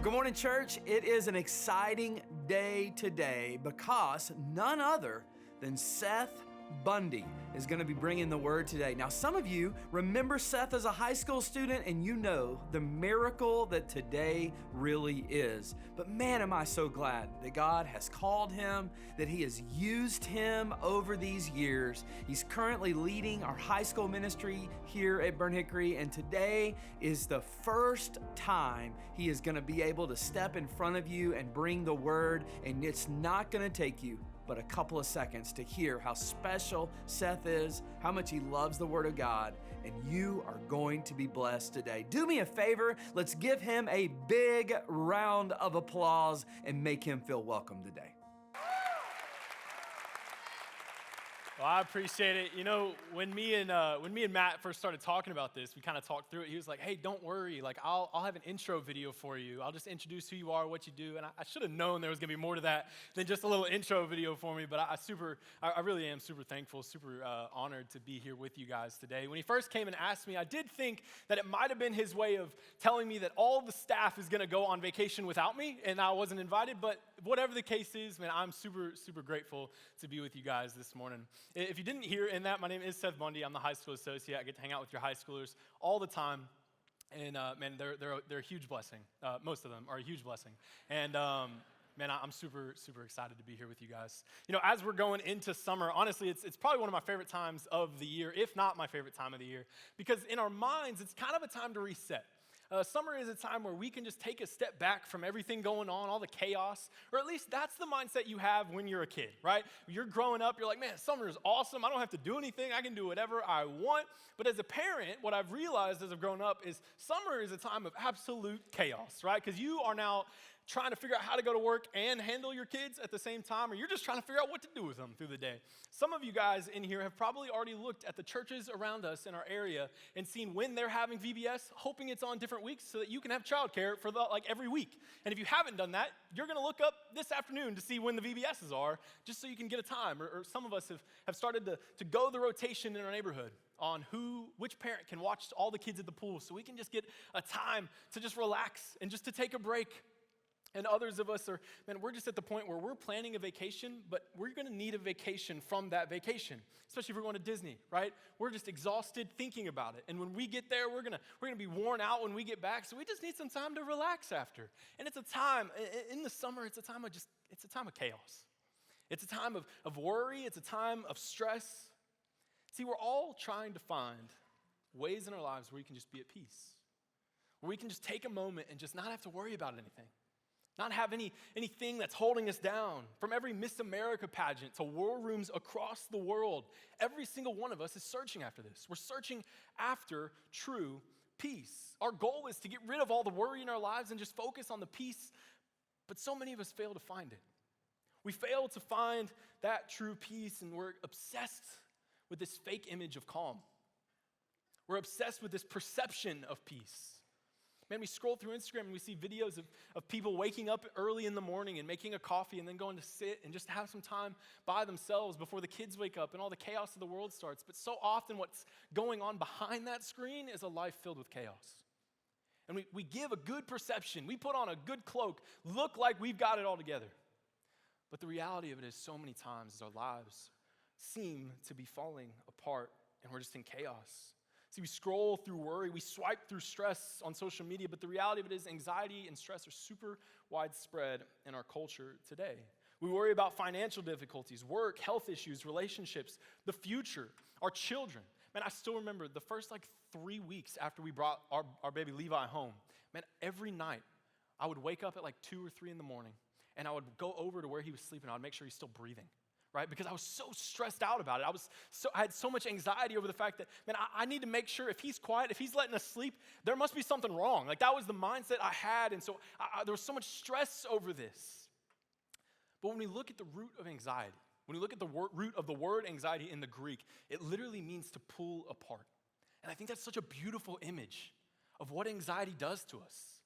Good morning, church. It is an exciting day today because none other than Seth Bundy is going to be bringing the word today. Now, some of you remember Seth as a high school student, and you know the miracle that today really is. But man, am I so glad that God has called him, that he has used him over these years. He's currently leading our high school ministry here at Hickory, and today is the first time he is going to be able to step in front of you and bring the word, and it's not going to take you but a couple of seconds to hear how special Seth is, how much he loves the Word of God, and you are going to be blessed today. Do me a favor, let's give him a big round of applause and make him feel welcome today. Well, I appreciate it. You know, when me and Matt first started talking about this, we kind of talked through it. He was like, "Hey, don't worry. Like, I'll have an intro video for you. I'll just introduce who you are, what you do." And I should have known there was gonna be more to that than just a little intro video for me. But I really am super thankful, super honored to be here with you guys today. When he first came and asked me, I did think that it might have been his way of telling me that all the staff is gonna go on vacation without me, and I wasn't invited. But whatever the case is, man, I'm super, super grateful to be with you guys this morning. If you didn't hear in that, my name is Seth Bundy. I'm the high school associate. I get to hang out with your high schoolers all the time. And man, they're a huge blessing. Most of them are a huge blessing. And man, I'm super, super excited to be here with you guys. You know, as we're going into summer, honestly, it's probably one of my favorite times of the year, if not my favorite time of the year, because in our minds, it's kind of a time to reset. Summer is a time where we can just take a step back from everything going on, all the chaos, or at least that's the mindset you have when you're a kid, right? You're growing up, you're like, man, summer is awesome. I don't have to do anything. I can do whatever I want. But as a parent, what I've realized as I've grown up is summer is a time of absolute chaos, right? Because you are now trying to figure out how to go to work and handle your kids at the same time, or you're just trying to figure out what to do with them through the day. Some of you guys in here have probably already looked at the churches around us in our area and seen when they're having VBS, hoping it's on different weeks so that you can have childcare for every week. And if you haven't done that, you're gonna look up this afternoon to see when the VBSs are, just so you can get a time. Or some of us have started to go the rotation in our neighborhood on which parent can watch all the kids at the pool so we can just get a time to just relax and just to take a break. And others of us we're just at the point where we're planning a vacation, but we're gonna need a vacation from that vacation, especially if we're going to Disney, right? We're just exhausted thinking about it. And when we get there, we're gonna be worn out when we get back, so we just need some time to relax after. And it's a time, in the summer, it's a time of chaos. It's a time of worry, it's a time of stress. See, we're all trying to find ways in our lives where we can just be at peace, where we can just take a moment and just not have to worry about anything. Not have anything that's holding us down. From every Miss America pageant to war rooms across the world, every single one of us is searching after this. We're searching after true peace. Our goal is to get rid of all the worry in our lives and just focus on the peace, but so many of us fail to find it. We fail to find that true peace, and we're obsessed with this fake image of calm. We're obsessed with this perception of peace. Man, we scroll through Instagram and we see videos of people waking up early in the morning and making a coffee and then going to sit and just have some time by themselves before the kids wake up and all the chaos of the world starts. But so often what's going on behind that screen is a life filled with chaos. And we give a good perception, we put on a good cloak, look like we've got it all together. But the reality of it is so many times our lives seem to be falling apart and we're just in chaos. See, we scroll through worry, we swipe through stress on social media, but the reality of it is anxiety and stress are super widespread in our culture today. We worry about financial difficulties, work, health issues, relationships, the future, our children. Man, I still remember the first 3 weeks after we brought our baby Levi home. Man, every night I would wake up at 2 or 3 in the morning and I would go over to where he was sleeping. I would make sure he's still breathing. Right? Because I was so stressed out about it. I had so much anxiety over the fact that, man, I need to make sure if he's quiet, if he's letting us sleep, there must be something wrong. That was the mindset I had, and so there was so much stress over this. But when we look at the root of anxiety, when we look at the root of the word anxiety in the Greek, it literally means to pull apart. And I think that's such a beautiful image of what anxiety does to us.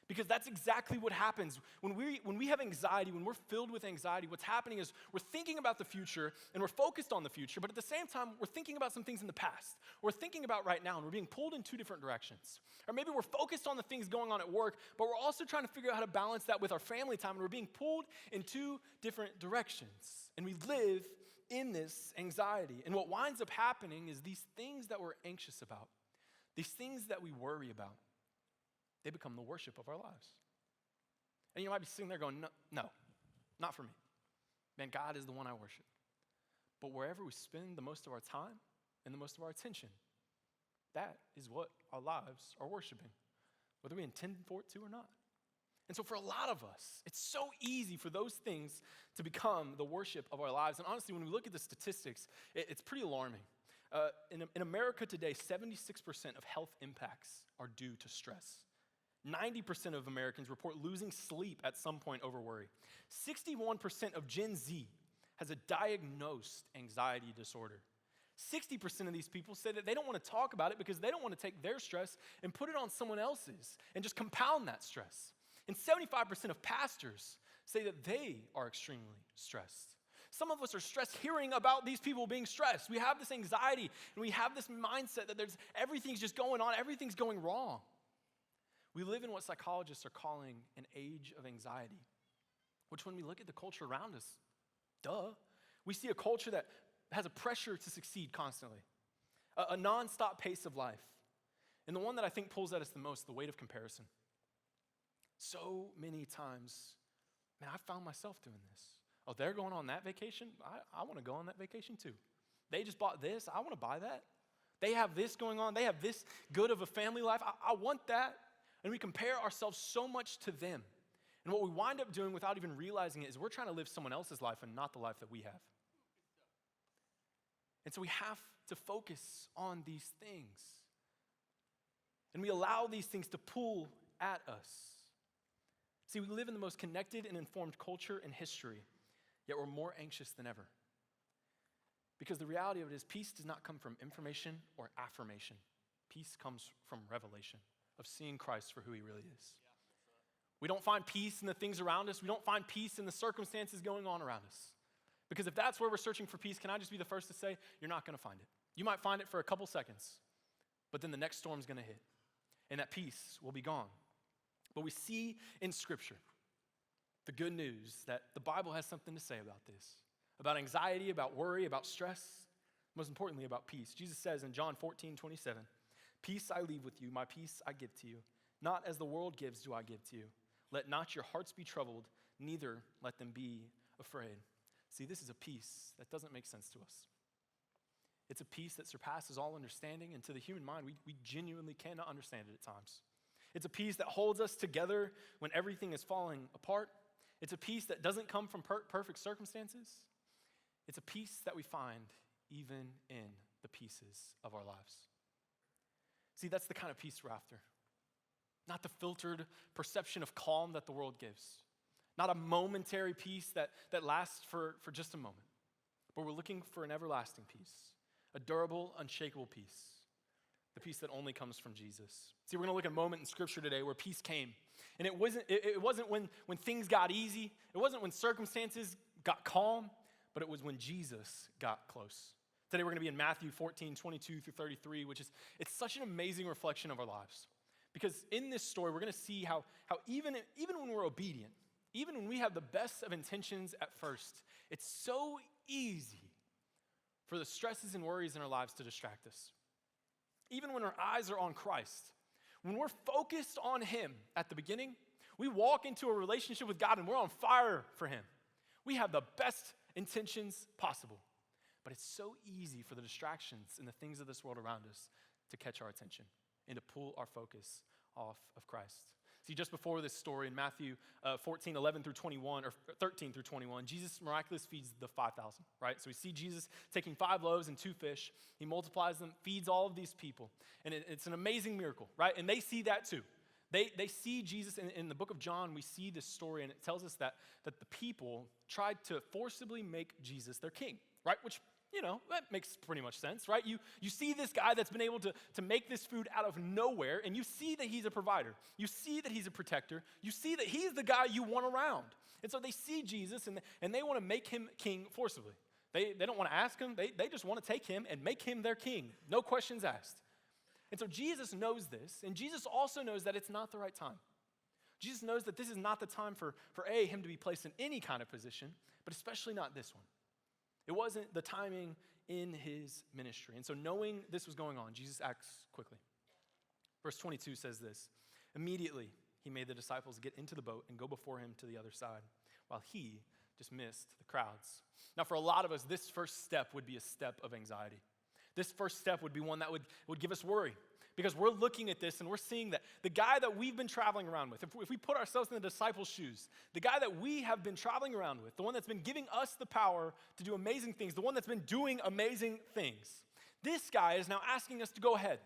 Because that's exactly what happens. When we have anxiety, when we're filled with anxiety, what's happening is we're thinking about the future and we're focused on the future, but at the same time, we're thinking about some things in the past. We're thinking about right now, and we're being pulled in two different directions. Or maybe we're focused on the things going on at work, but we're also trying to figure out how to balance that with our family time, and we're being pulled in two different directions. And we live in this anxiety. And what winds up happening is these things that we're anxious about, these things that we worry about, they become the worship of our lives. And you might be sitting there going, no, not for me. Man, God is the one I worship. But wherever we spend the most of our time and the most of our attention, that is what our lives are worshiping, whether we intend for it to or not. And so for a lot of us, it's so easy for those things to become the worship of our lives. And honestly, when we look at the statistics, it's pretty alarming. In America today, 76% of health impacts are due to stress. 90% of Americans report losing sleep at some point over worry. 61% of Gen Z has a diagnosed anxiety disorder. 60% of these people say that they don't want to talk about it because they don't want to take their stress and put it on someone else's and just compound that stress. And 75% of pastors say that they are extremely stressed. Some of us are stressed hearing about these people being stressed. We have this anxiety and we have this mindset that everything's just going on, everything's going wrong. We live in what psychologists are calling an age of anxiety, which when we look at the culture around us, we see a culture that has a pressure to succeed constantly, a nonstop pace of life. And the one that I think pulls at us the most, the weight of comparison. So many times, man, I found myself doing this. Oh, they're going on that vacation? I want to go on that vacation too. They just bought this, I want to buy that. They have this going on, they have this good of a family life, I want that. And we compare ourselves so much to them. And what we wind up doing without even realizing it is we're trying to live someone else's life and not the life that we have. And so we have to focus on these things. And we allow these things to pull at us. See, we live in the most connected and informed culture in history, yet we're more anxious than ever. Because the reality of it is peace does not come from information or affirmation. Peace comes from revelation, of seeing Christ for who he really is. We don't find peace in the things around us. We don't find peace in the circumstances going on around us. Because if that's where we're searching for peace, can I just be the first to say, you're not going to find it. You might find it for a couple seconds, but then the next storm's going to hit, and that peace will be gone. But we see in Scripture the good news that the Bible has something to say about this, about anxiety, about worry, about stress, most importantly about peace. Jesus says in John 14:27, "Peace I leave with you, my peace I give to you. Not as the world gives do I give to you. Let not your hearts be troubled, neither let them be afraid." See, this is a peace that doesn't make sense to us. It's a peace that surpasses all understanding, and to the human mind, we genuinely cannot understand it at times. It's a peace that holds us together when everything is falling apart. It's a peace that doesn't come from perfect circumstances. It's a peace that we find even in the pieces of our lives. See, that's the kind of peace we're after. Not the filtered perception of calm that the world gives. Not a momentary peace that lasts for just a moment. But we're looking for an everlasting peace. A durable, unshakable peace. The peace that only comes from Jesus. See, we're going to look at a moment in Scripture today where peace came. And it wasn't when things got easy. It wasn't when circumstances got calm. But it was when Jesus got close. Today we're going to be in Matthew 14:22-33, which is, it's such an amazing reflection of our lives. Because in this story, we're going to see how even when we're obedient, even when we have the best of intentions at first, it's so easy for the stresses and worries in our lives to distract us. Even when our eyes are on Christ, when we're focused on him at the beginning, we walk into a relationship with God and we're on fire for him. We have the best intentions possible. But it's so easy for the distractions and the things of this world around us to catch our attention and to pull our focus off of Christ. See, just before this story in Matthew 14:11-21, or 13-21, Jesus miraculously feeds the 5,000, right? So we see Jesus taking 5 loaves and 2 fish. He multiplies them, feeds all of these people. And it's an amazing miracle, right? And they see that too. They see Jesus. In the book of John, we see this story, and it tells us that the people tried to forcibly make Jesus their king, right? Which that makes pretty much sense, right? You see this guy that's been able to make this food out of nowhere, and you see that he's a provider. You see that he's a protector. You see that he's the guy you want around. And so they see Jesus, and they want to make him king forcibly. They don't want to ask him. They just want to take him and make him their king. No questions asked. And so Jesus knows this, and Jesus also knows that it's not the right time. Jesus knows that this is not the time for him to be placed in any kind of position, but especially not this one. It wasn't the timing in his ministry. And so knowing this was going on, Jesus acts quickly. Verse 22 says this, "Immediately he made the disciples get into the boat and go before him to the other side, while he dismissed the crowds." Now for a lot of us, this first step would be a step of anxiety. This first step would be one that would give us worry, because we're looking at this and we're seeing that the guy that we've been traveling around with, if we put ourselves in the disciples' shoes, the guy that we have been traveling around with, the one that's been giving us the power to do amazing things, the one that's been doing amazing things, this guy is now asking us to go ahead.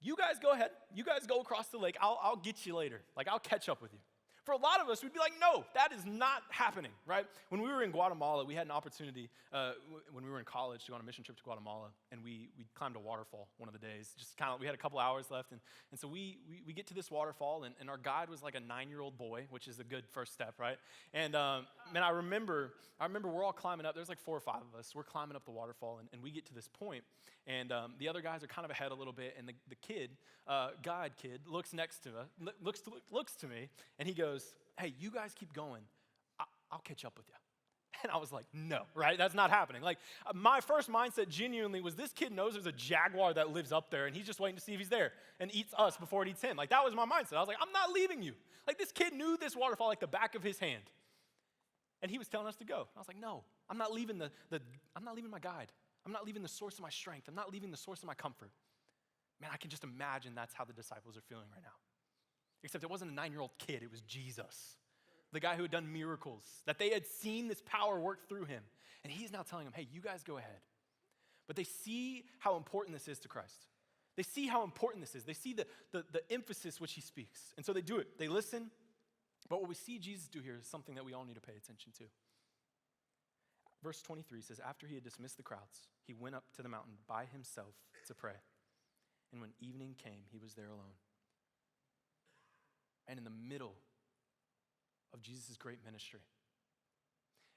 You guys go ahead. You guys go across the lake. I'll get you later. I'll catch up with you. For a lot of us, we'd be like, no, that is not happening, right? When we were in Guatemala, we had an opportunity when we were in college to go on a mission trip to Guatemala, and we climbed a waterfall one of the days. We had a couple hours left, and so we get to this waterfall, and our guide was like a 9-year-old boy, which is a good first step, right? And man, I remember we're all climbing up. There's like 4 or 5 of us. We're climbing up the waterfall, and we get to this point, and the other guys are kind of ahead a little bit, and the kid, guide kid, looks to me, and he goes, "Hey, you guys keep going. I'll catch up with you." And I was like, no, right? That's not happening. My first mindset genuinely was, this kid knows there's a jaguar that lives up there, and he's just waiting to see if he's there and eats us before it eats him. That was my mindset. I was like, I'm not leaving you. This kid knew this waterfall like the back of his hand. And he was telling us to go. I was like, no, I'm not leaving I'm not leaving my guide. I'm not leaving the source of my strength. I'm not leaving the source of my comfort. Man, I can just imagine that's how the disciples are feeling right now. Except it wasn't a 9-year-old kid, it was Jesus, the guy who had done miracles, that they had seen this power work through him. And he's now telling them, hey, you guys go ahead. But they see how important this is to Christ. They see how important this is. They see the emphasis which he speaks. And so they do it. They listen. But what we see Jesus do here is something that we all need to pay attention to. Verse 23 says, after he had dismissed the crowds, he went up to the mountain by himself to pray. And when evening came, he was there alone. And in the middle of Jesus' great ministry,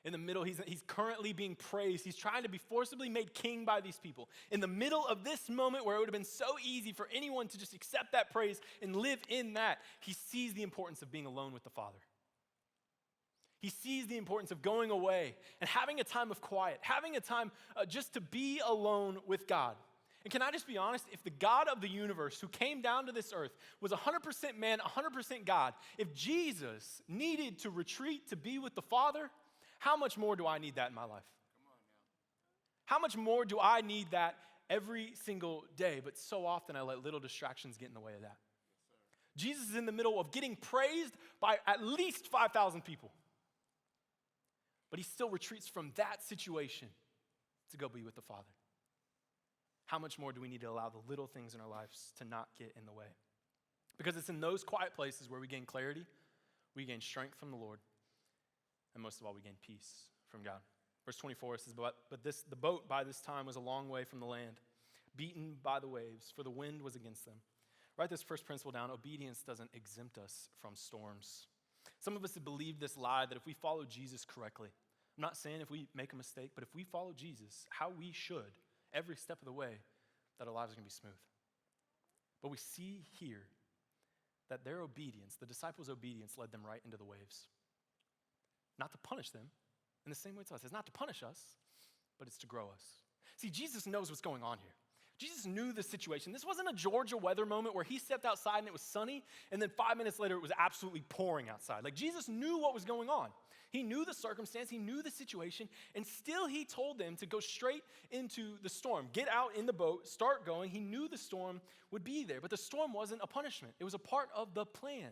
in the middle, he's currently being praised. He's trying to be forcibly made king by these people. In the middle of this moment where it would have been so easy for anyone to just accept that praise and live in that, he sees the importance of being alone with the Father. He sees the importance of going away and having a time of quiet, having a time just to be alone with God. And can I just be honest? If the God of the universe who came down to this earth was 100% man, 100% God, if Jesus needed to retreat to be with the Father, how much more do I need that in my life? How much more do I need that every single day? But so often I let little distractions get in the way of that. Jesus is in the middle of getting praised by at least 5,000 people. But he still retreats from that situation to go be with the Father. How much more do we need to allow the little things in our lives to not get in the way? Because it's in those quiet places where we gain clarity, we gain strength from the Lord, and most of all, we gain peace from God. Verse 24 says, but the boat by this time was a long way from the land, beaten by the waves, for the wind was against them. Write this first principle down. Obedience doesn't exempt us from storms. Some of us have believed this lie that if we follow Jesus correctly, I'm not saying if we make a mistake, but if we follow Jesus how we should, every step of the way, that our lives are going to be smooth. But we see here that their obedience, the disciples' obedience, led them right into the waves. Not to punish them, in the same way to us. It's not to punish us, but it's to grow us. See, Jesus knows what's going on here. Jesus knew the situation. This wasn't a Georgia weather moment where he stepped outside and it was sunny, and then 5 minutes later it was absolutely pouring outside. Jesus knew what was going on. He knew the circumstance, he knew the situation, and still he told them to go straight into the storm. Get out in the boat, start going. He knew the storm would be there, but the storm wasn't a punishment. It was a part of the plan.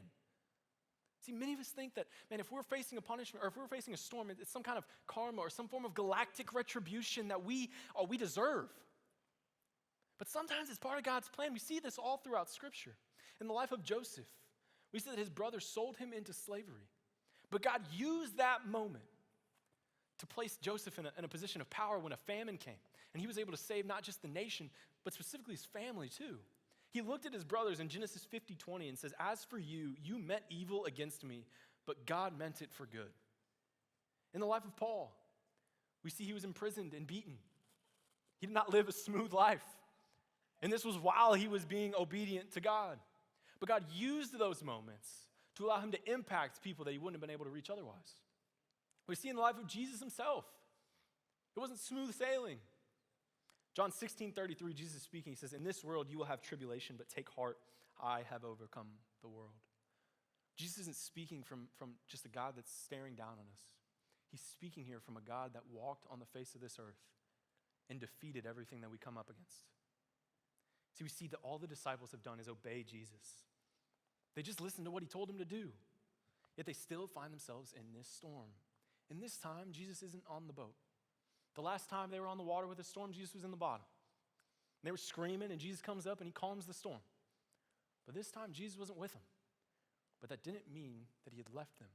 See, many of us think that, man, if we're facing a punishment or if we're facing a storm, it's some kind of karma or some form of galactic retribution that we deserve. But sometimes it's part of God's plan. We see this all throughout Scripture. In the life of Joseph, we see that his brothers sold him into slavery. But God used that moment to place Joseph in a position of power when a famine came. And he was able to save not just the nation, but specifically his family too. He looked at his brothers in Genesis 50:20 and says, "As for you, you meant evil against me, but God meant it for good." In the life of Paul, we see he was imprisoned and beaten. He did not live a smooth life. And this was while he was being obedient to God. But God used those moments to allow him to impact people that he wouldn't have been able to reach otherwise. We see in the life of Jesus himself, it wasn't smooth sailing. John 16:33, Jesus is speaking. He says, "In this world you will have tribulation, but take heart, I have overcome the world." Jesus isn't speaking from just a God that's staring down on us. He's speaking here from a God that walked on the face of this earth and defeated everything that we come up against. See, we see that all the disciples have done is obey Jesus. They just listened to what he told them to do. Yet they still find themselves in this storm. And this time, Jesus isn't on the boat. The last time they were on the water with a storm, Jesus was in the bottom. And they were screaming, and Jesus comes up and he calms the storm. But this time, Jesus wasn't with them. But that didn't mean that he had left them.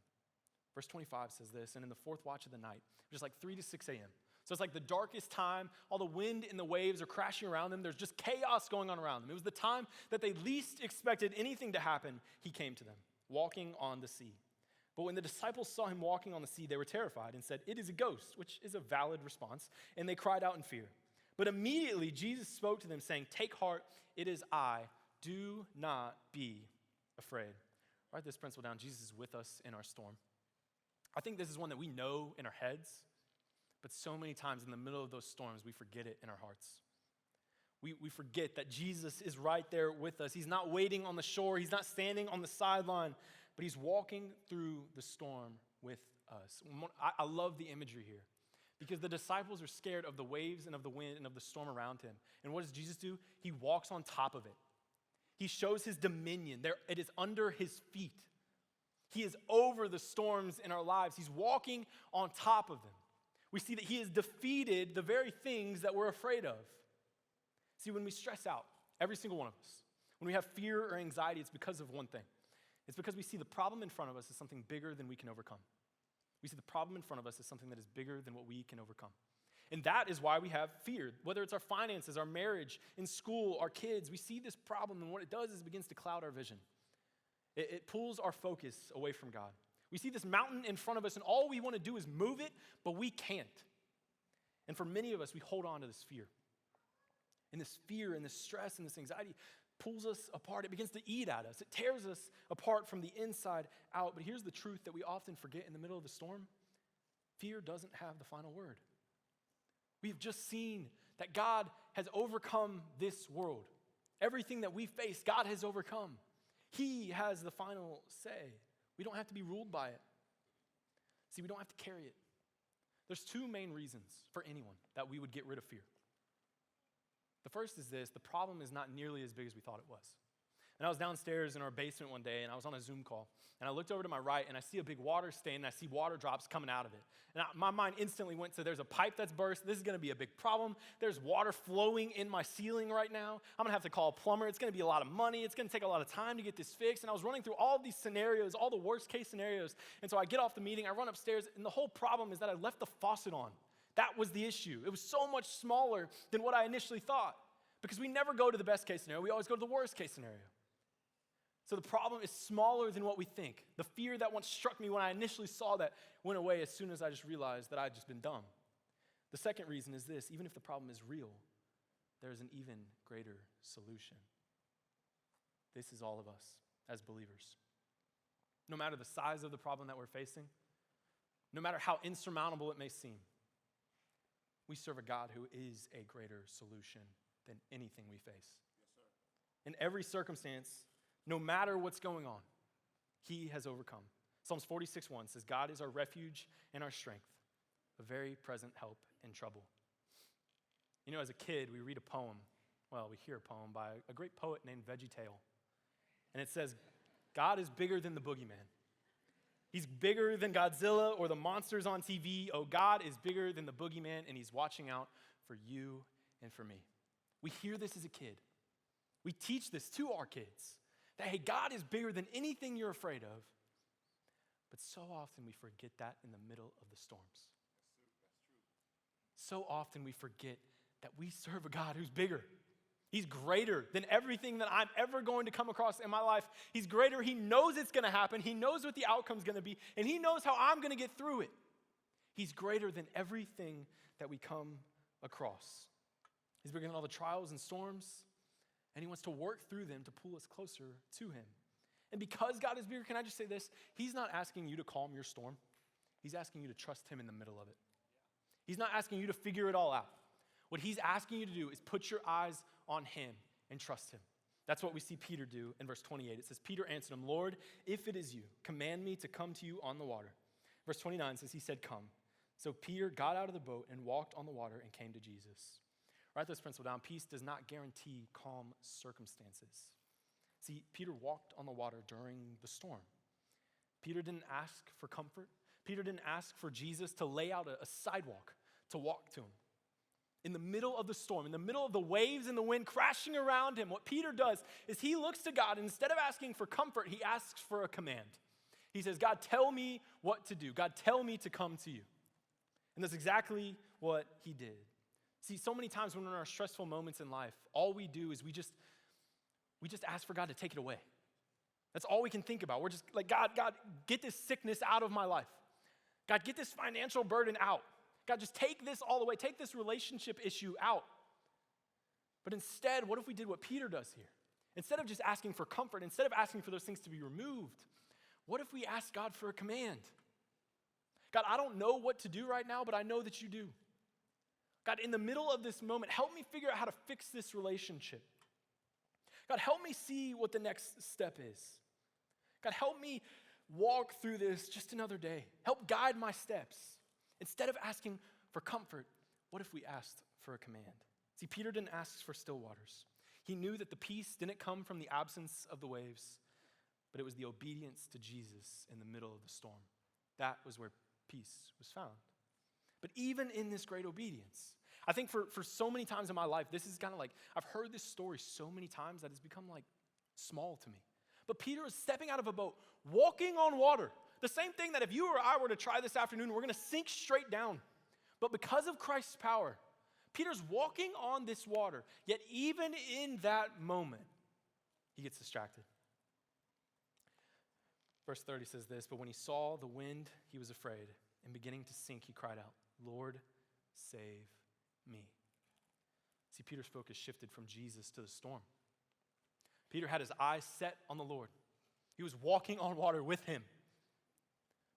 Verse 25 says this, "And in the fourth watch of the night," which is like 3 to 6 a.m. So it's like the darkest time. All the wind and the waves are crashing around them. There's just chaos going on around them. It was the time that they least expected anything to happen. He came to them, walking on the sea. But when the disciples saw him walking on the sea, they were terrified and said, "It is a ghost," which is a valid response. And they cried out in fear. But immediately Jesus spoke to them, saying, "Take heart, it is I. Do not be afraid." Write this principle down. Jesus is with us in our storm. I think this is one that we know in our heads, but so many times in the middle of those storms, we forget it in our hearts. We forget that Jesus is right there with us. He's not waiting on the shore. He's not standing on the sideline, but he's walking through the storm with us. I love the imagery here because the disciples are scared of the waves and of the wind and of the storm around him. And what does Jesus do? He walks on top of it. He shows his dominion. It is under his feet. He is over the storms in our lives. He's walking on top of them. We see that he has defeated the very things that we're afraid of. See, when we stress out, every single one of us, when we have fear or anxiety, it's because of one thing. It's because we see the problem in front of us as something bigger than we can overcome. We see the problem in front of us as something that is bigger than what we can overcome. And that is why we have fear. Whether it's our finances, our marriage, in school, our kids, we see this problem, and what it does is it begins to cloud our vision. It pulls our focus away from God. We see this mountain in front of us, and all we want to do is move it, but we can't. And for many of us, we hold on to this fear. And this fear and this stress and this anxiety pulls us apart. It begins to eat at us. It tears us apart from the inside out. But here's the truth that we often forget in the middle of the storm. Fear doesn't have the final word. We've just seen that God has overcome this world. Everything that we face, God has overcome. He has the final say. We don't have to be ruled by it. See, we don't have to carry it. There's two main reasons for anyone that we would get rid of fear. The first is this: the problem is not nearly as big as we thought it was. And I was downstairs in our basement one day, and I was on a Zoom call, and I looked over to my right, and I see a big water stain, and I see water drops coming out of it. And my mind instantly went to, there's a pipe that's burst. This is going to be a big problem. There's water flowing in my ceiling right now. I'm going to have to call a plumber. It's going to be a lot of money. It's going to take a lot of time to get this fixed. And I was running through all of these scenarios, all the worst case scenarios. And so I get off the meeting, I run upstairs, and the whole problem is that I left the faucet on. That was the issue. It was so much smaller than what I initially thought, because we never go to the best case scenario. We always go to the worst case scenario. So the problem is smaller than what we think. The fear that once struck me when I initially saw that went away as soon as I just realized that I'd just been dumb. The second reason is this: even if the problem is real, there's an even greater solution. This is all of us as believers. No matter the size of the problem that we're facing, no matter how insurmountable it may seem, we serve a God who is a greater solution than anything we face. Yes, sir. In every circumstance, no matter what's going on, he has overcome. Psalms 46:1 says, "God is our refuge and our strength, a very present help in trouble." You know, as a kid, we read a poem. Well, we hear a poem by a great poet named VeggieTale. And it says, God is bigger than the boogeyman. He's bigger than Godzilla or the monsters on TV. Oh, God is bigger than the boogeyman, and he's watching out for you and for me. We hear this as a kid. We teach this to our kids. That, hey, God is bigger than anything you're afraid of. But so often we forget that in the middle of the storms. So often we forget that we serve a God who's bigger. He's greater than everything that I'm ever going to come across in my life. He's greater. He knows it's going to happen. He knows what the outcome's going to be, and he knows how I'm going to get through it. He's greater than everything that we come across. He's bigger than all the trials and storms, and he wants to work through them to pull us closer to him. And because God is bigger, can I just say this? He's not asking you to calm your storm. He's asking you to trust him in the middle of it. He's not asking you to figure it all out. What he's asking you to do is put your eyes on him and trust him. That's what we see Peter do in verse 28. It says, Peter answered him, Lord, if it is you, command me to come to you on the water. Verse 29 says, he said, come. So Peter got out of the boat and walked on the water and came to Jesus. Write this principle down. Peace does not guarantee calm circumstances. See, Peter walked on the water during the storm. Peter didn't ask for comfort. Peter didn't ask for Jesus to lay out a sidewalk to walk to him. In the middle of the storm, in the middle of the waves and the wind crashing around him, what Peter does is he looks to God, and instead of asking for comfort, he asks for a command. He says, God, tell me what to do. God, tell me to come to you. And that's exactly what he did. See, so many times when we're in our stressful moments in life, all we do is we just ask for God to take it away. That's all we can think about. We're just like, God, get this sickness out of my life. God, get this financial burden out. God, just take this all away. Take this relationship issue out. But instead, what if we did what Peter does here? Instead of just asking for comfort, instead of asking for those things to be removed, what if we ask God for a command? God, I don't know what to do right now, but I know that you do. God, in the middle of this moment, help me figure out how to fix this relationship. God, help me see what the next step is. God, help me walk through this just another day. Help guide my steps. Instead of asking for comfort, what if we asked for a command? See, Peter didn't ask for still waters. He knew that the peace didn't come from the absence of the waves, but it was the obedience to Jesus in the middle of the storm. That was where peace was found. But even in this great obedience, I think for so many times in my life, this is kind of like, I've heard this story so many times that it's become like small to me. But Peter is stepping out of a boat, walking on water. The same thing that if you or I were to try this afternoon, we're going to sink straight down. But because of Christ's power, Peter's walking on this water. Yet even in that moment, he gets distracted. Verse 30 says this, but when he saw the wind, he was afraid. And beginning to sink, he cried out, Lord, save me. See, Peter's focus shifted from Jesus to the storm. Peter had his eyes set on the Lord. He was walking on water with him.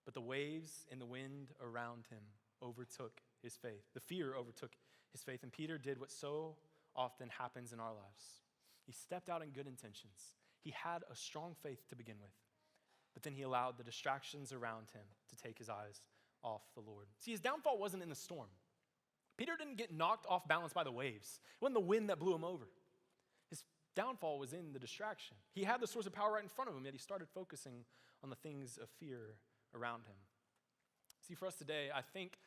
But the waves and the wind around him overtook his faith. The fear overtook his faith. And Peter did what so often happens in our lives. He stepped out in good intentions. He had a strong faith to begin with. But then he allowed the distractions around him to take his eyes off the Lord. See, his downfall wasn't in the storm. Peter didn't get knocked off balance by the waves. It wasn't the wind that blew him over. His downfall was in the distraction. He had the source of power right in front of him, yet he started focusing on the things of fear around him. See, for us today, I think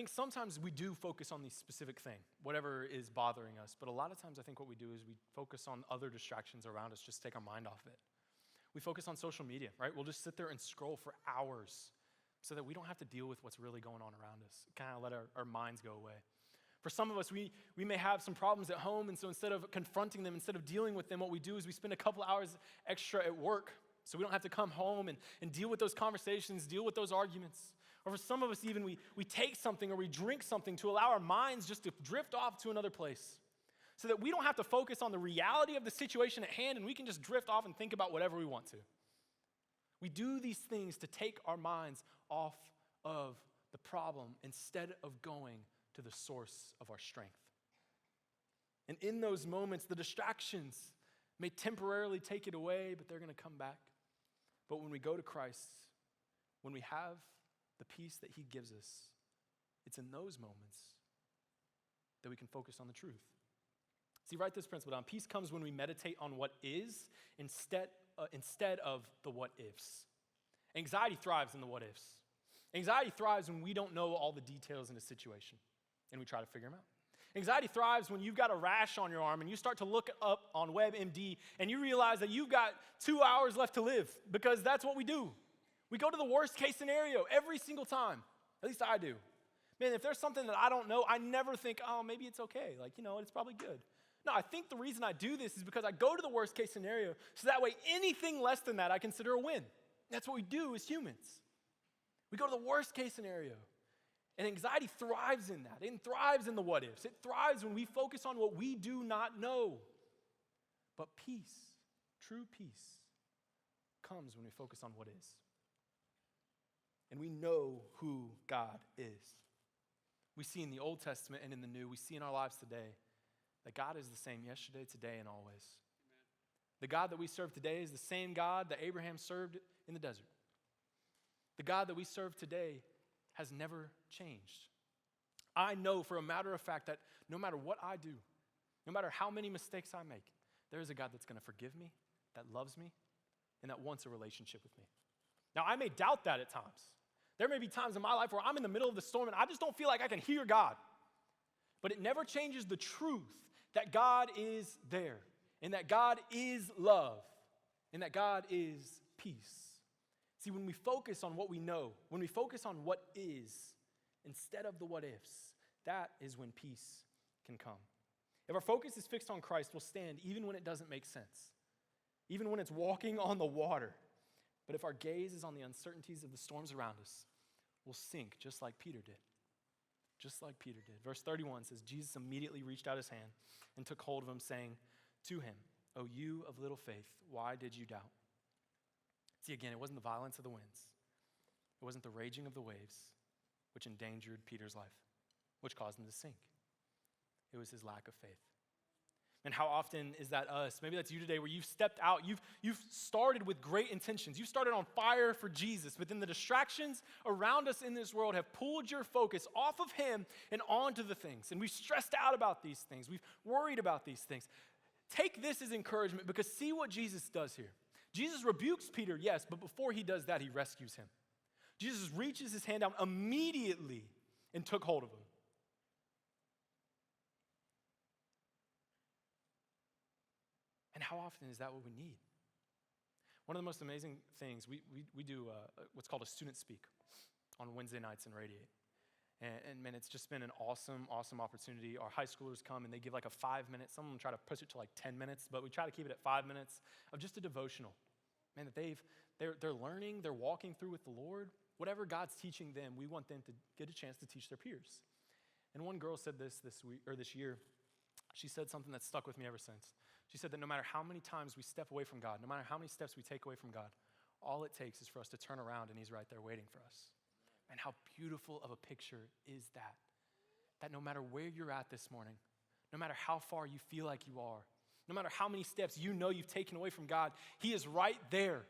sometimes we do focus on the specific thing, whatever is bothering us. But a lot of times I think what we do is we focus on other distractions around us, just take our mind off it. We focus on social media, right? We'll just sit there and scroll for hours so that we don't have to deal with what's really going on around us. Kind of let our minds go away. For some of us, we may have some problems at home, and so instead of confronting them, instead of dealing with them, what we do is we spend a couple hours extra at work so we don't have to come home and deal with those conversations, deal with those arguments. Or for some of us even, we take something or we drink something to allow our minds just to drift off to another place so that we don't have to focus on the reality of the situation at hand and we can just drift off and think about whatever we want to. We do these things to take our minds off of the problem instead of going to the source of our strength. And in those moments, the distractions may temporarily take it away, but they're going to come back. But when we go to Christ, when we have the peace that he gives us, it's in those moments that we can focus on the truth. See, write this principle down. Peace comes when we meditate on what is instead of the what ifs. Anxiety thrives in the what ifs. Anxiety thrives when we don't know all the details in a situation and we try to figure them out. Anxiety thrives when you've got a rash on your arm and you start to look up on WebMD and you realize that you've got 2 hours left to live, because that's what we do. We go to the worst case scenario every single time. At least I do. Man, if there's something that I don't know, I never think, oh, maybe it's okay. Like, it's probably good. No, I think the reason I do this is because I go to the worst case scenario, so that way anything less than that I consider a win. That's what we do as humans. We go to the worst case scenario. And anxiety thrives in that. It thrives in the what ifs. It thrives when we focus on what we do not know. But peace, true peace, comes when we focus on what is. And we know who God is. We see in the Old Testament and in the New, we see in our lives today that God is the same yesterday, today, and always. Amen. The God that we serve today is the same God that Abraham served in the desert. The God that we serve today has never changed. I know for a matter of fact that no matter what I do, no matter how many mistakes I make, there is a God that's going to forgive me, that loves me, and that wants a relationship with me. Now, I may doubt that at times. There may be times in my life where I'm in the middle of the storm and I just don't feel like I can hear God. But it never changes the truth that God is there, and that God is love, and that God is peace. See, when we focus on what we know, when we focus on what is, instead of the what ifs, that is when peace can come. If our focus is fixed on Christ, we'll stand even when it doesn't make sense, even when it's walking on the water. But if our gaze is on the uncertainties of the storms around us, we'll sink just like Peter did. Just like Peter did. Verse 31 says, Jesus immediately reached out his hand and took hold of him, saying to him, "O you of little faith, why did you doubt?" See, again, it wasn't the violence of the winds. It wasn't the raging of the waves, which endangered Peter's life, which caused him to sink. It was his lack of faith. And how often is that us? Maybe that's you today, where you've stepped out, you've started with great intentions. You started on fire for Jesus, but then the distractions around us in this world have pulled your focus off of him and onto the things. And we've stressed out about these things. We've worried about these things. Take this as encouragement, because see what Jesus does here. Jesus rebukes Peter, yes, but before he does that, he rescues him. Jesus reaches his hand out immediately and took hold of him. And how often is that what we need? One of the most amazing things, we do what's called a student speak on Wednesday nights in Radiate. And man, it's just been an awesome opportunity. Our high schoolers come and they give like a 5-minute, some of them try to push it to like 10 minutes, but we try to keep it at 5 minutes of just a devotional. Man, that they're learning, they're walking through with the Lord. Whatever God's teaching them, we want them to get a chance to teach their peers. And one girl said this year. She said something that stuck with me ever since. She said that no matter how many times we step away from God, no matter how many steps we take away from God, all it takes is for us to turn around and he's right there waiting for us. And how beautiful of a picture is that? That no matter where you're at this morning, no matter how far you feel like you are, no matter how many steps you know you've taken away from God, he is right there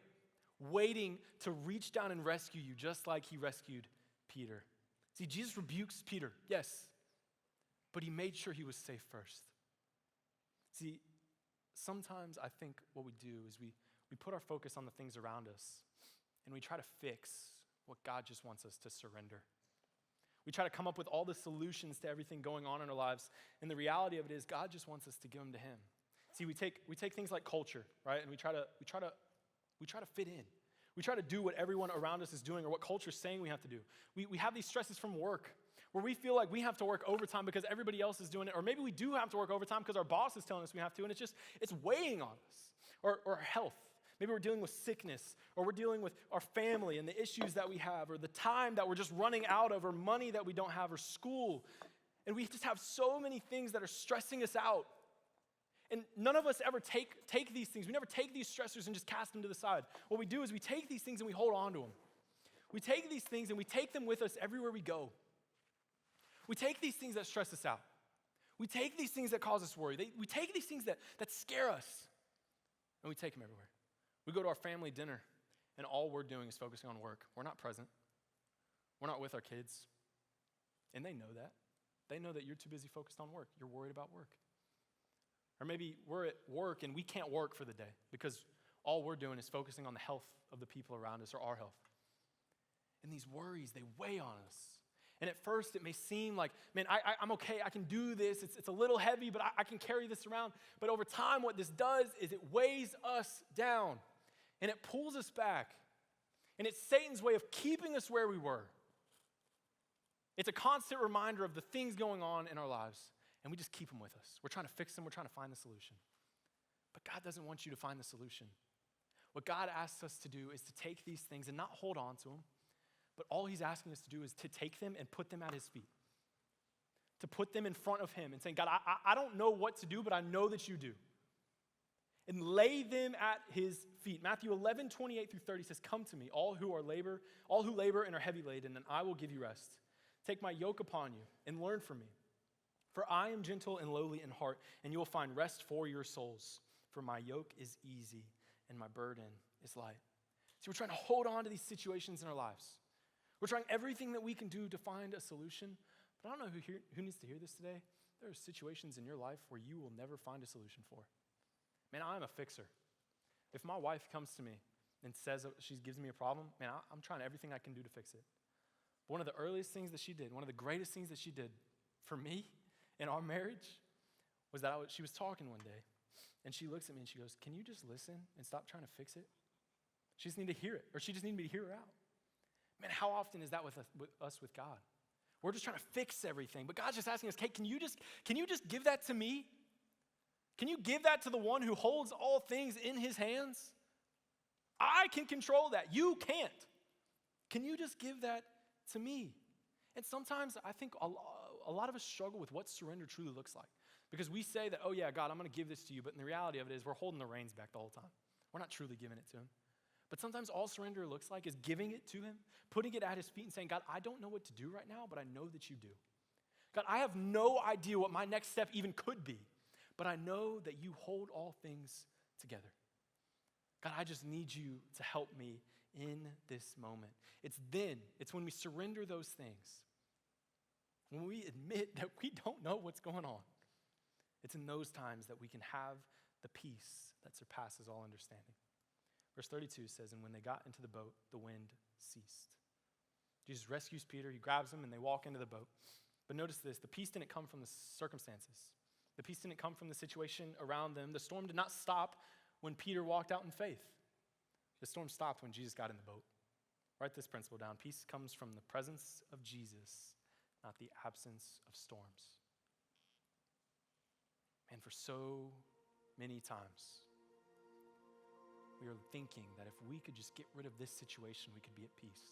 waiting to reach down and rescue you, just like he rescued Peter. See, Jesus rebukes Peter, yes, but he made sure he was safe first. See, sometimes I think what we do is we put our focus on the things around us and we try to fix what God just wants us to surrender. We try to come up with all the solutions to everything going on in our lives, and the reality of it is God just wants us to give them to him. See, we take things like culture, right? And we try to fit in. We try to do what everyone around us is doing or what culture is saying we have to do. We have these stresses from work where we feel like we have to work overtime because everybody else is doing it, or maybe we do have to work overtime because our boss is telling us we have to, and it's weighing on us. Or our health. Maybe we're dealing with sickness, or we're dealing with our family and the issues that we have, or the time that we're just running out of, or money that we don't have, or school. And we just have so many things that are stressing us out. And none of us ever take these things. We never take these stressors and just cast them to the side. What we do is we take these things and we hold on to them. We take these things and we take them with us everywhere we go. We take these things that stress us out. We take these things that cause us worry. We take these things that scare us, and we take them everywhere. We go to our family dinner, and all we're doing is focusing on work. We're not present. We're not with our kids. And they know that. They know that you're too busy focused on work. You're worried about work. Or maybe we're at work and we can't work for the day because all we're doing is focusing on the health of the people around us or our health. And these worries, they weigh on us. And at first it may seem like, man, I'm okay, I can do this. It's a little heavy, but I can carry this around. But over time, what this does is it weighs us down and it pulls us back. And it's Satan's way of keeping us where we were. It's a constant reminder of the things going on in our lives, and we just keep them with us. We're trying to fix them. We're trying to find the solution. But God doesn't want you to find the solution. What God asks us to do is to take these things and not hold on to them, but all he's asking us to do is to take them and put them at his feet, to put them in front of him and saying, God, I don't know what to do, but I know that you do. And lay them at his feet. Matthew 11:28-30 says, come to me, all who labor and are heavy laden, and I will give you rest. Take my yoke upon you and learn from me. For I am gentle and lowly in heart, and you will find rest for your souls. For my yoke is easy and my burden is light. See, we're trying to hold on to these situations in our lives. We're trying everything that we can do to find a solution. But I don't know who needs to hear this today. There are situations in your life where you will never find a solution for. Man, I'm a fixer. If my wife comes to me and says she gives me a problem, man, I'm trying everything I can do to fix it. But one of the earliest things that she did, one of the greatest things that she did for me in our marriage was that she was talking one day, and she looks at me and she goes, can you just listen and stop trying to fix it? She just needed to hear it, or she just needed me to hear her out. Man, how often is that with us with God? We're just trying to fix everything, but God's just asking us, hey, can you just give that to me? Can you give that to the one who holds all things in his hands? I can control that. You can't. Can you just give that to me? And sometimes I think a lot of us struggle with what surrender truly looks like. Because we say that, oh yeah, God, I'm going to give this to you, but in the reality of it is we're holding the reins back the whole time. We're not truly giving it to him. But sometimes all surrender looks like is giving it to him, putting it at his feet and saying, God, I don't know what to do right now, but I know that you do. God, I have no idea what my next step even could be, but I know that you hold all things together. God, I just need you to help me in this moment. It's when we surrender those things, when we admit that we don't know what's going on, it's in those times that we can have the peace that surpasses all understanding. Verse 32 says, and when they got into the boat, the wind ceased. Jesus rescues Peter, he grabs him, and they walk into the boat. But notice this, the peace didn't come from the circumstances. The peace didn't come from the situation around them. The storm did not stop when Peter walked out in faith. The storm stopped when Jesus got in the boat. Write this principle down. Peace comes from the presence of Jesus, not the absence of storms. And for so many times, we are thinking that if we could just get rid of this situation, we could be at peace.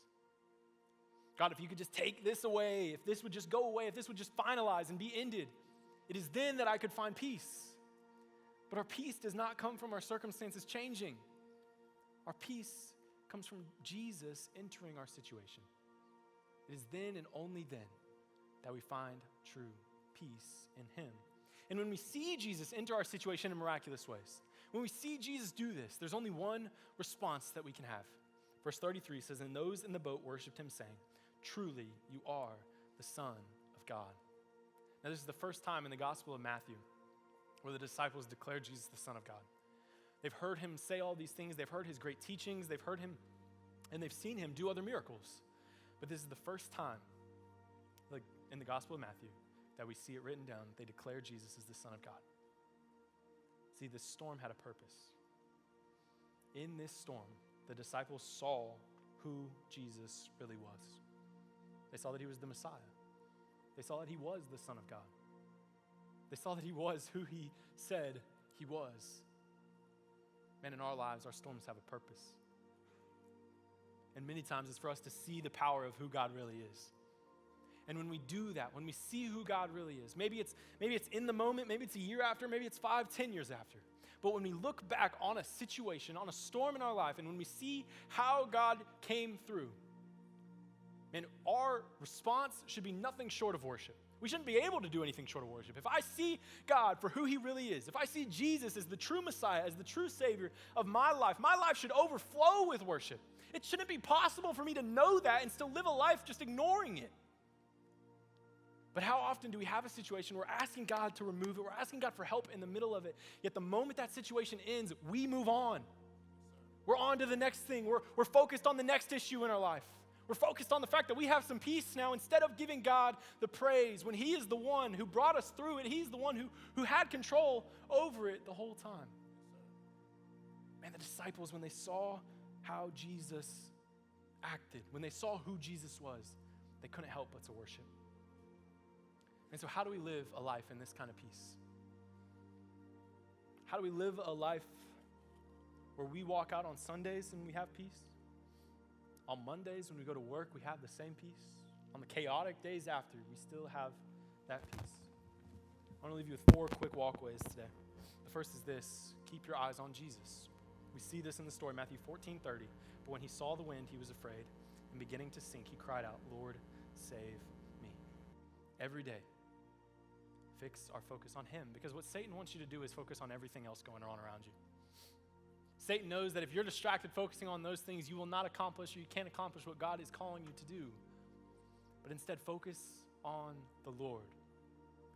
God, if you could just take this away, if this would just go away, if this would just finalize and be ended, it is then that I could find peace. But our peace does not come from our circumstances changing. Our peace comes from Jesus entering our situation. It is then and only then that we find true peace in him. And when we see Jesus enter our situation in miraculous ways, when we see Jesus do this, there's only one response that we can have. Verse 33 says, and those in the boat worshiped him, saying, truly you are the Son of God. Now this is the first time in the Gospel of Matthew where the disciples declare Jesus the Son of God. They've heard him say all these things. They've heard his great teachings. They've heard him, and they've seen him do other miracles. But this is the first time, like in the Gospel of Matthew, that we see it written down. They declare Jesus as the Son of God. See, this storm had a purpose. In this storm, the disciples saw who Jesus really was. They saw that he was the Messiah. They saw that he was the Son of God. They saw that he was who he said he was. Man, in our lives, our storms have a purpose. And many times it's for us to see the power of who God really is. And when we do that, when we see who God really is, maybe it's in the moment, maybe it's a year after, maybe it's 5, 10 years after. But when we look back on a situation, on a storm in our life, and when we see how God came through, man, our response should be nothing short of worship. We shouldn't be able to do anything short of worship. If I see God for who he really is, if I see Jesus as the true Messiah, as the true Savior of my life should overflow with worship. It shouldn't be possible for me to know that and still live a life just ignoring it. But how often do we have a situation where we're asking God to remove it, we're asking God for help in the middle of it, yet the moment that situation ends, we move on. We're on to the next thing. We're focused on the next issue in our life. We're focused on the fact that we have some peace now instead of giving God the praise when he is the one who brought us through it. He's the one who had control over it the whole time. Man, the disciples, when they saw how Jesus acted, when they saw who Jesus was, they couldn't help but to worship. And so how do we live a life in this kind of peace? How do we live a life where we walk out on Sundays and we have peace? On Mondays when we go to work, we have the same peace. On the chaotic days after, we still have that peace. I want to leave you with 4 quick walkways today. The first is this: keep your eyes on Jesus. We see this in the story, Matthew 14:30. But when he saw the wind, he was afraid, and beginning to sink, he cried out, "Lord, save me." Every day, fix our focus on him, because what Satan wants you to do is focus on everything else going on around you. Satan knows that if you're distracted focusing on those things, you will not accomplish, or you can't accomplish what God is calling you to do. But instead, focus on the Lord.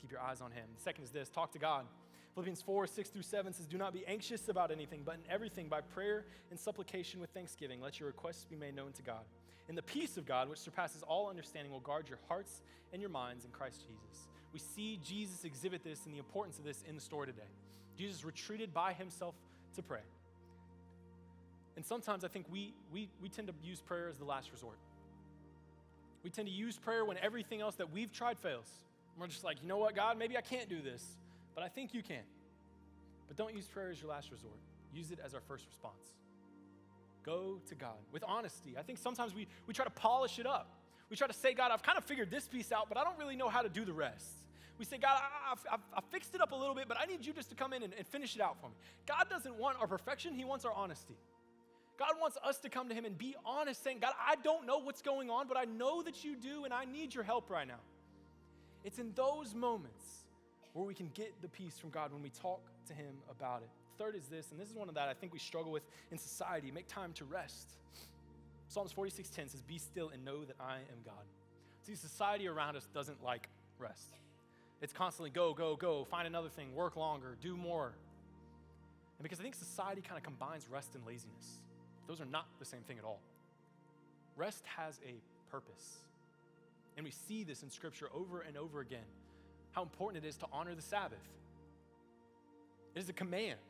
Keep your eyes on him. The second is this: talk to God. Philippians 4:6-7 says, "Do not be anxious about anything, but in everything, by prayer and supplication with thanksgiving, let your requests be made known to God. And the peace of God, which surpasses all understanding, will guard your hearts and your minds in Christ Jesus." We see Jesus exhibit this and the importance of this in the story today. Jesus retreated by himself to pray. And sometimes I think we tend to use prayer as the last resort. We tend to use prayer when everything else that we've tried fails. And we're just like, you know what, God, maybe I can't do this, but I think you can. But don't use prayer as your last resort. Use it as our first response. Go to God with honesty. I think sometimes we try to polish it up. We try to say, God, I've kind of figured this piece out, but I don't really know how to do the rest. We say, God, I fixed it up a little bit, but I need you just to come in and finish it out for me. God doesn't want our perfection. He wants our honesty. God wants us to come to him and be honest, saying, God, I don't know what's going on, but I know that you do, and I need your help right now. It's in those moments where we can get the peace from God, when we talk to him about it. Third is this, and this is one of that I think we struggle with in society: make time to rest. Psalms 46:10 says, "Be still and know that I am God." See, society around us doesn't like rest. It's constantly go, go, go, find another thing, work longer, do more. And because I think society kind of combines rest and laziness. Those are not the same thing at all. Rest has a purpose. And we see this in Scripture over and over again, how important it is to honor the Sabbath. It is a command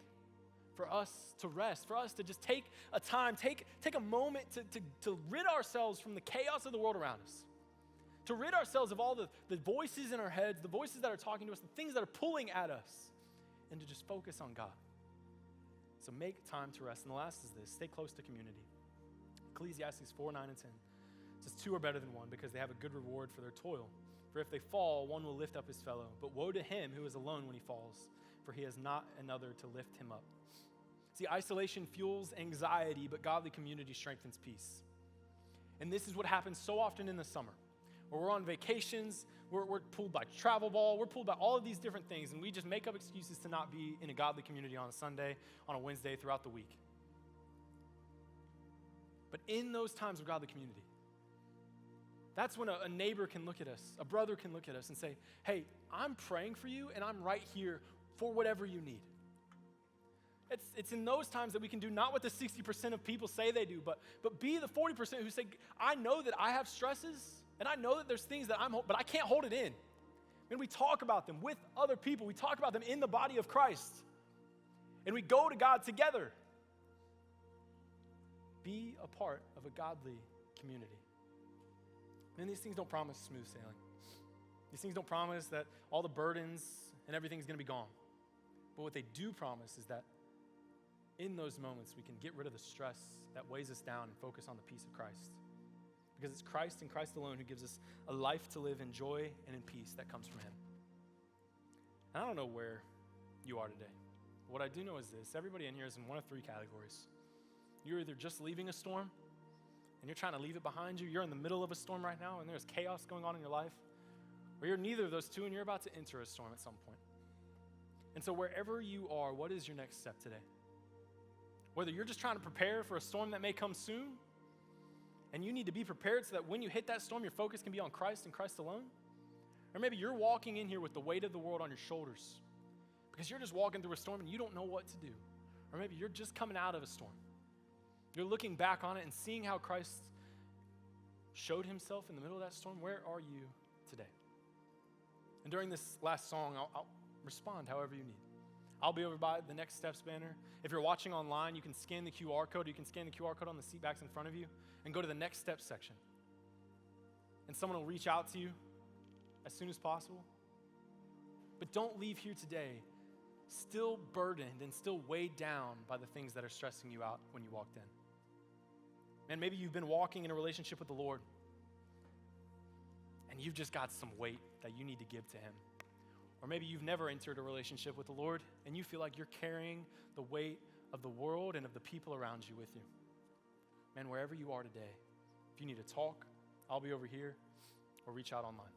for us to rest, for us to just take a time, take a moment to rid ourselves from the chaos of the world around us, to rid ourselves of all the voices in our heads, the voices that are talking to us, the things that are pulling at us, and to just focus on God. So make time to rest. And the last is this: stay close to community. Ecclesiastes 4:9-10 says, "Two are better than one, because they have a good reward for their toil. For if they fall, one will lift up his fellow. But woe to him who is alone when he falls, for he has not another to lift him up." See, isolation fuels anxiety, but godly community strengthens peace. And this is what happens so often in the summer, where we're on vacations, we're pulled by travel ball, we're pulled by all of these different things, and we just make up excuses to not be in a godly community on a Sunday, on a Wednesday, throughout the week. But in those times of godly community, that's when a neighbor can look at us, a brother can look at us and say, "Hey, I'm praying for you, and I'm right here for whatever you need." It's in those times that we can do not what the 60% of people say they do, but be the 40% who say, "I know that I have stresses, and I know that there's things that but I can't hold it in." And we talk about them with other people. We talk about them in the body of Christ. And we go to God together. Be a part of a godly community. And these things don't promise smooth sailing. These things don't promise that all the burdens and everything is going to be gone. But what they do promise is that in those moments, we can get rid of the stress that weighs us down and focus on the peace of Christ. Because it's Christ and Christ alone who gives us a life to live in joy and in peace that comes from him. And I don't know where you are today. But what I do know is this: everybody in here is in one of 3 categories. You're either just leaving a storm and you're trying to leave it behind you. You're in the middle of a storm right now and there's chaos going on in your life. Or you're neither of those two and you're about to enter a storm at some point. And so wherever you are, what is your next step today? Whether you're just trying to prepare for a storm that may come soon, and you need to be prepared so that when you hit that storm, your focus can be on Christ and Christ alone. Or maybe you're walking in here with the weight of the world on your shoulders because you're just walking through a storm and you don't know what to do. Or maybe you're just coming out of a storm. You're looking back on it and seeing how Christ showed himself in the middle of that storm. Where are you today? And during this last song, I'll respond however you need. I'll be over by the Next Steps banner. If you're watching online, you can scan the QR code. You can scan the QR code on the seat backs in front of you and go to the Next Steps section. and someone will reach out to you as soon as possible. But don't leave here today still burdened and still weighed down by the things that are stressing you out when you walked in. Man, maybe you've been walking in a relationship with the Lord and you've just got some weight that you need to give to him. Or maybe you've never entered a relationship with the Lord and you feel like you're carrying the weight of the world and of the people around you with you. Man, wherever you are today, if you need to talk, I'll be over here, or reach out online.